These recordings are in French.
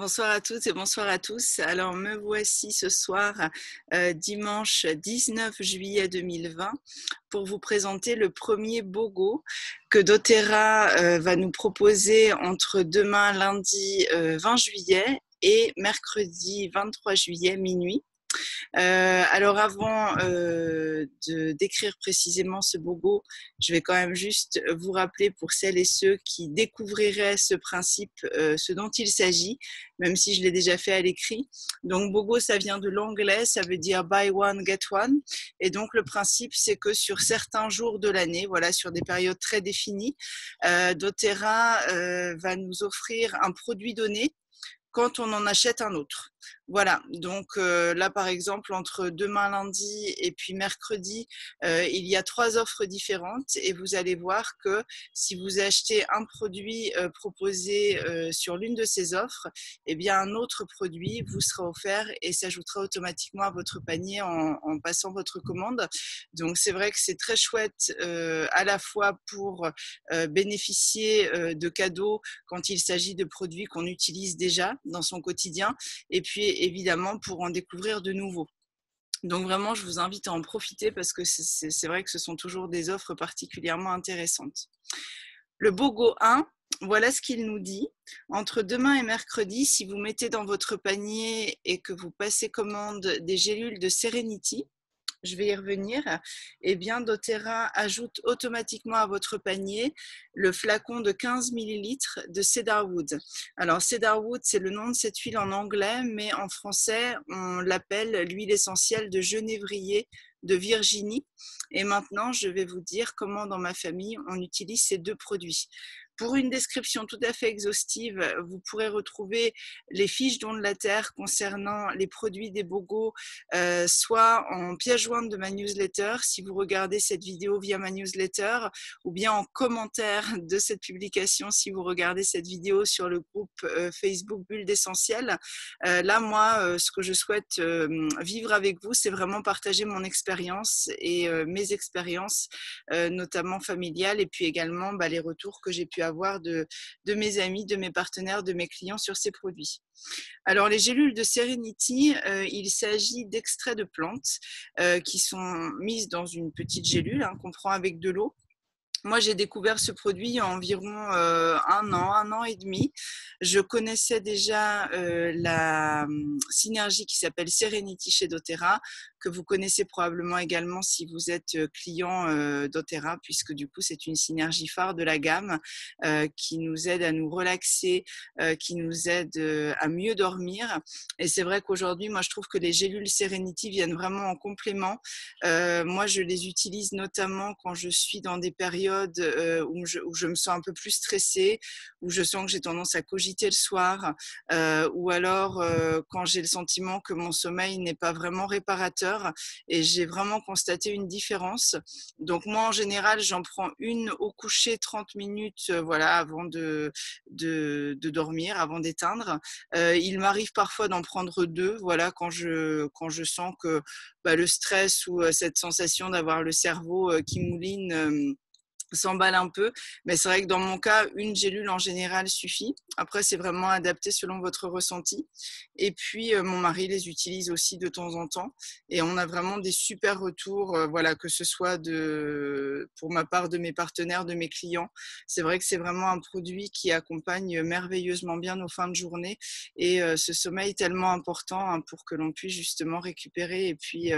Bonsoir à toutes et bonsoir à tous. Alors, me voici ce soir, dimanche 19 juillet 2020, pour vous présenter le premier BOGO que doTERRA va nous proposer entre demain, lundi 20 juillet, et mercredi 23 juillet, minuit. Alors avant de décrire précisément ce BOGO, je vais quand même juste vous rappeler pour celles et ceux qui découvriraient ce principe, ce dont il s'agit, même si je l'ai déjà fait à l'écrit. Donc BOGO, ça vient de l'anglais, ça veut dire buy one, get one. Et donc le principe, c'est que sur certains jours de l'année, voilà, sur des périodes très définies, doTERRA va nous offrir un produit donné quand on en achète un autre. Voilà, donc là par exemple entre demain lundi et puis mercredi, il y a 3 offres différentes et vous allez voir que si vous achetez un produit proposé sur l'une de ces offres, eh bien un autre produit vous sera offert et s'ajoutera automatiquement à votre panier en passant votre commande. Donc c'est vrai que c'est très chouette à la fois pour bénéficier de cadeaux quand il s'agit de produits qu'on utilise déjà dans son quotidien, et puis évidemment pour en découvrir de nouveaux. Donc vraiment, je vous invite à en profiter parce que c'est vrai que ce sont toujours des offres particulièrement intéressantes. Le BOGO 1, voilà ce qu'il nous dit. Entre demain et mercredi, si vous mettez dans votre panier et que vous passez commande des gélules de Serenity, je vais y revenir, eh bien doTERRA ajoute automatiquement à votre panier le flacon de 15 ml de Cedarwood. Alors Cedarwood, c'est le nom de cette huile en anglais, mais en français, on l'appelle l'huile essentielle de genévrier de Virginie. Et maintenant, je vais vous dire comment dans ma famille, on utilise ces deux produits. Pour une description tout à fait exhaustive, vous pourrez retrouver les fiches dons de la Terre concernant les produits des BOGO, soit en pièce jointe de ma newsletter, si vous regardez cette vidéo via ma newsletter, ou bien en commentaire de cette publication, si vous regardez cette vidéo sur le groupe Facebook Bulle d'Essentiel. Là, moi, ce que je souhaite vivre avec vous, c'est vraiment partager mon expérience et mes expériences, notamment familiales, et puis également les retours que j'ai pu avoir de mes amis, de mes partenaires, de mes clients sur ces produits. Alors les gélules de Serenity, il s'agit d'extraits de plantes qui sont mises dans une petite gélule qu'on prend avec de l'eau. Moi, j'ai découvert ce produit il y a environ un an et demi. Je connaissais déjà la synergie qui s'appelle Serenity chez doTERRA, que vous connaissez probablement également si vous êtes client doTERRA, puisque du coup, c'est une synergie phare de la gamme qui nous aide à nous relaxer, qui nous aide à mieux dormir. Et c'est vrai qu'aujourd'hui, moi, je trouve que les gélules Serenity viennent vraiment en complément. Moi, je les utilise notamment quand je suis dans des périodes où je me sens un peu plus stressée, où je sens que j'ai tendance à cogiter le soir, ou alors quand j'ai le sentiment que mon sommeil n'est pas vraiment réparateur, et j'ai vraiment constaté une différence. Donc moi, en général, j'en prends une au coucher 30 minutes voilà, avant de dormir, avant d'éteindre. Il m'arrive parfois d'en prendre deux, voilà, quand je sens que le stress ou cette sensation d'avoir le cerveau qui mouline s'emballe un peu, mais c'est vrai que dans mon cas, une gélule en général suffit. Après, c'est vraiment adapté selon votre ressenti. Et puis, mon mari les utilise aussi de temps en temps. Et on a vraiment des super retours, voilà, que ce soit pour ma part, de mes partenaires, de mes clients. C'est vrai que c'est vraiment un produit qui accompagne merveilleusement bien nos fins de journée et ce sommeil tellement important pour que l'on puisse justement récupérer et puis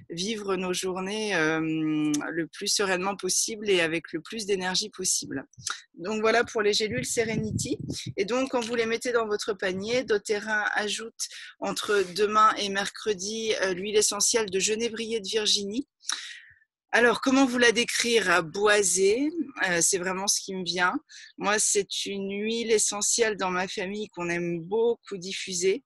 vivre nos journées le plus sereinement possible et avec le plus d'énergie possible. Donc voilà pour les gélules Serenity. Et donc quand vous les mettez dans votre panier, doTERRA ajoute entre demain et mercredi l'huile essentielle de genévrier de Virginie. Alors, comment vous la décrire? Boisée, c'est vraiment ce qui me vient. Moi, c'est une huile essentielle dans ma famille qu'on aime beaucoup diffuser,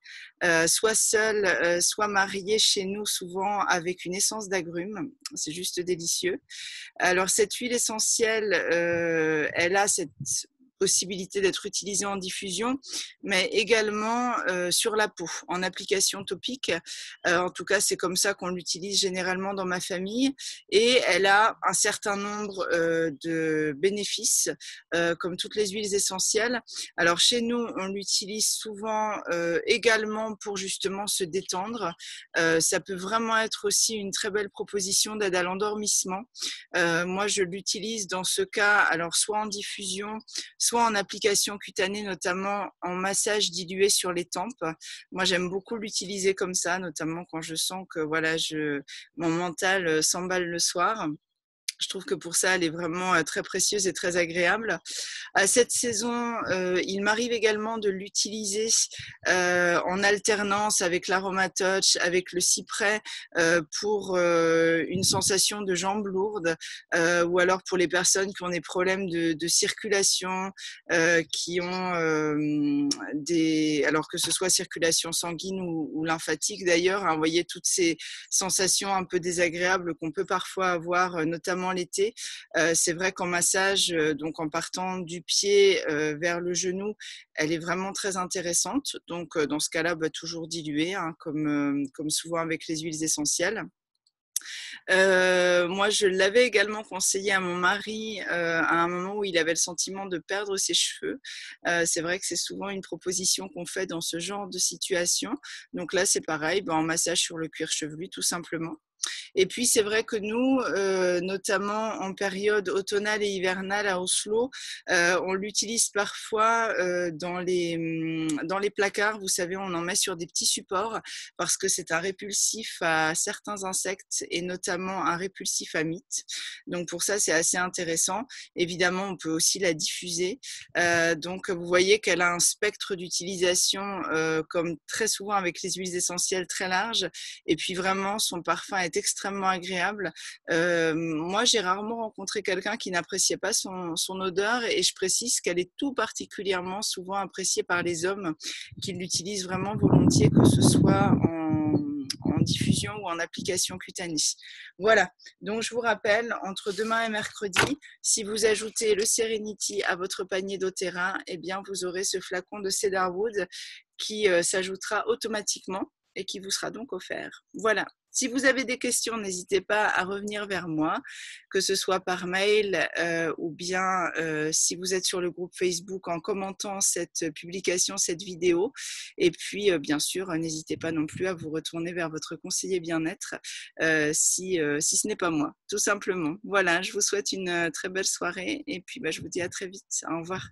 soit seule, soit mariée chez nous, souvent avec une essence d'agrumes. C'est juste délicieux. Alors, cette huile essentielle, elle a cette possibilité d'être utilisée en diffusion, mais également sur la peau, en application topique. En tout cas, c'est comme ça qu'on l'utilise généralement dans ma famille et elle a un certain nombre de bénéfices, comme toutes les huiles essentielles. Alors chez nous, on l'utilise souvent également pour justement se détendre. Ça peut vraiment être aussi une très belle proposition d'aide à l'endormissement. Moi, je l'utilise dans ce cas, alors soit en diffusion, soit en application cutanée, notamment en massage dilué sur les tempes. Moi, j'aime beaucoup l'utiliser comme ça, notamment quand je sens que voilà, mon mental s'emballe le soir. Je trouve que pour ça, elle est vraiment très précieuse et très agréable. À cette saison, il m'arrive également de l'utiliser en alternance avec l'Aromatouch, avec le cyprès, pour une sensation de jambes lourdes, ou alors pour les personnes qui ont des problèmes de circulation, qui ont alors que ce soit circulation sanguine ou lymphatique d'ailleurs, hein, vous voyez toutes ces sensations un peu désagréables qu'on peut parfois avoir, notamment l'été. C'est vrai qu'en massage, donc en partant du pied vers le genou, elle est vraiment très intéressante. Donc dans ce cas-là, toujours diluée, hein, comme souvent avec les huiles essentielles. Moi, je l'avais également conseillé à mon mari à un moment où il avait le sentiment de perdre ses cheveux. C'est vrai que c'est souvent une proposition qu'on fait dans ce genre de situation. Donc là, c'est pareil, en massage sur le cuir chevelu, tout simplement. Et puis, c'est vrai que nous, notamment en période automnale et hivernale à Oslo, on l'utilise parfois dans les placards. Vous savez, on en met sur des petits supports parce que c'est un répulsif à certains insectes et notamment un répulsif à mites. Donc, pour ça, c'est assez intéressant. Évidemment, on peut aussi la diffuser. Donc, vous voyez qu'elle a un spectre d'utilisation, comme très souvent avec les huiles essentielles, très large. Et puis, vraiment, son parfum est extrêmement agréable. Moi, j'ai rarement rencontré quelqu'un qui n'appréciait pas son odeur et je précise qu'elle est tout particulièrement souvent appréciée par les hommes qui l'utilisent vraiment volontiers, que ce soit en diffusion ou en application cutanée. Voilà, donc je vous rappelle, entre demain et mercredi, si vous ajoutez le Serenity à votre panier doTERRA, eh bien vous aurez ce flacon de Cedarwood qui s'ajoutera automatiquement et qui vous sera donc offert. Voilà. Si vous avez des questions, n'hésitez pas à revenir vers moi, que ce soit par mail ou bien si vous êtes sur le groupe Facebook en commentant cette publication, cette vidéo. Et puis, bien sûr, n'hésitez pas non plus à vous retourner vers votre conseiller bien-être si ce n'est pas moi, tout simplement. Voilà, je vous souhaite une très belle soirée et puis je vous dis à très vite. Au revoir.